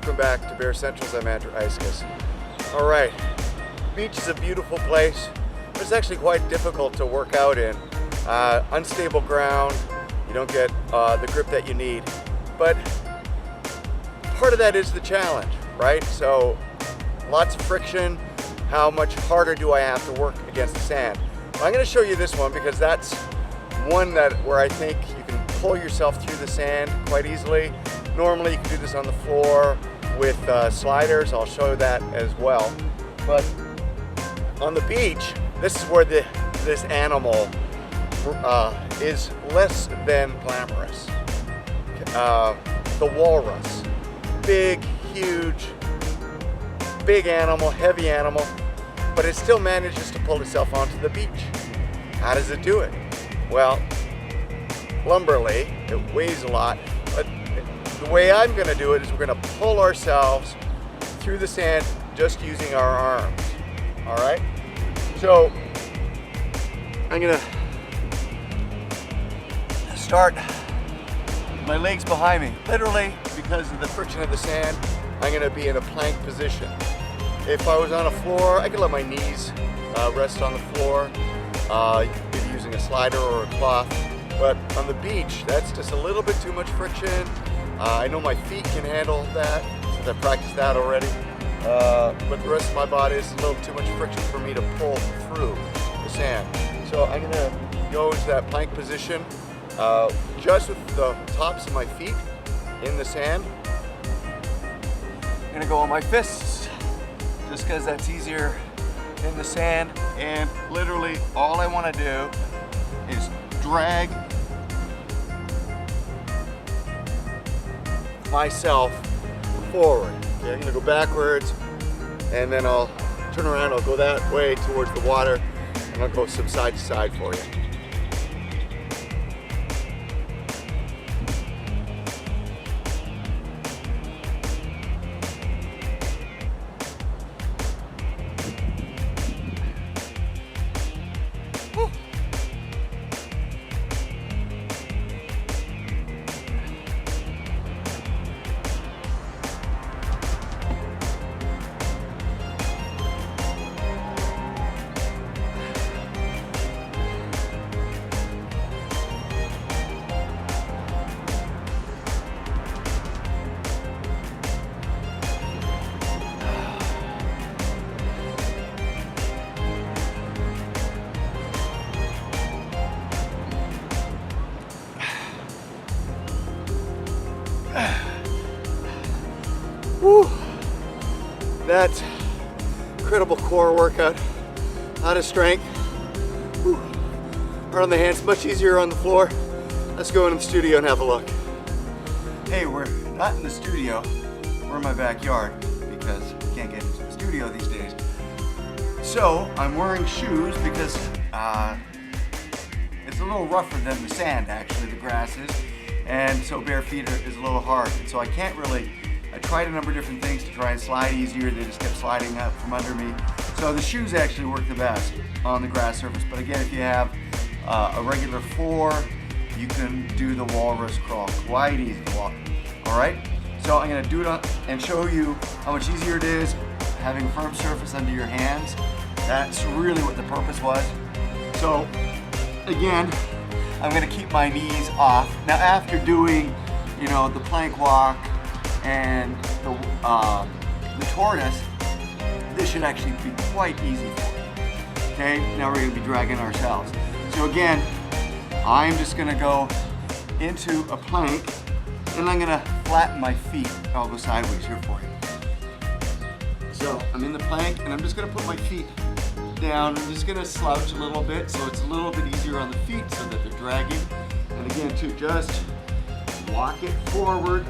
welcome back to Bear Central's. I'm Andrew Iskis. All right, beach is a beautiful place, but it's actually quite difficult to work out in. Unstable ground, you don't get the grip that you need, but part of that is the challenge, right? So lots of friction. How much harder do I have to work against the sand? I'm going to show you this one because that's one where I think you can pull yourself through the sand quite easily. Normally you can do this on the floor with sliders. I'll show you that as well. But on the beach, this is where this animal is less than glamorous. The walrus, big, huge, big animal, heavy animal, but it still manages to pull itself onto the beach. How does it do it? Well, lumberly, it weighs a lot, but the way I'm gonna do it is we're gonna pull ourselves through the sand just using our arms, all right? So, I'm gonna start my legs behind me. Literally, because of the friction of the sand, I'm gonna be in a plank position. If I was on a floor, I could let my knees rest on the floor, maybe using a slider or a cloth. But on the beach, that's just a little bit too much friction. I know my feet can handle that, since I've practiced that already. But the rest of my body is a little too much friction for me to pull through the sand. So I'm gonna go into that plank position, just with the tops of my feet in the sand. I'm gonna go on my fists, just because that's easier in the sand. And literally all I wanna do is drag myself forward. Okay, I'm gonna go backwards and then I'll turn around, I'll go that way towards the water and I'll go from side to side for you. Whew. That's incredible core workout. A lot of strength. Whew. Around the hands, much easier on the floor. Let's go in the studio and have a look. Hey, we're not in the studio. We're in my backyard because you can't get into the studio these days. So I'm wearing shoes because it's a little rougher than the sand, actually, the grass is. And so bare feet is a little hard. And so I can't really, I tried a number of different things to try and slide easier. They just kept sliding up from under me. So the shoes actually work the best on the grass surface. But again, if you have a regular floor, you can do the walrus crawl quite easy. All right? So I'm gonna do it and show you how much easier it is having a firm surface under your hands. That's really what the purpose was. So again, I'm gonna keep my knees off. Now after doing, you know, the plank walk and the tortoise, this should actually be quite easy for you. Okay, now we're gonna be dragging ourselves. So again, I'm just gonna go into a plank and I'm gonna flatten my feet. I'll go sideways here for you. So I'm in the plank and I'm just gonna put my feet down. I'm just gonna slouch a little bit so it's a little bit easier on the feet so that they're dragging. And again, to just walk it forward.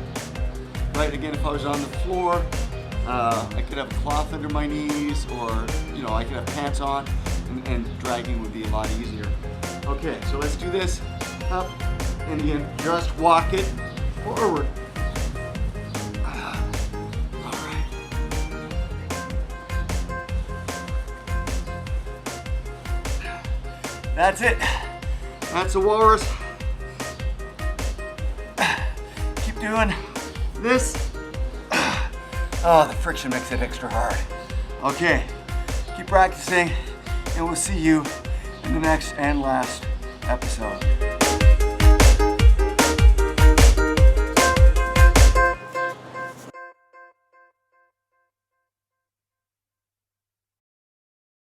Right, again, if I was on the floor, I could have a cloth under my knees or, you know, I could have pants on and dragging would be a lot easier. Okay, so let's do this. Up, and again, just walk it forward. All right. That's it. That's a walrus. Keep doing this. Oh, the friction makes it extra hard. Okay, keep practicing, and we'll see you in the next and last episode.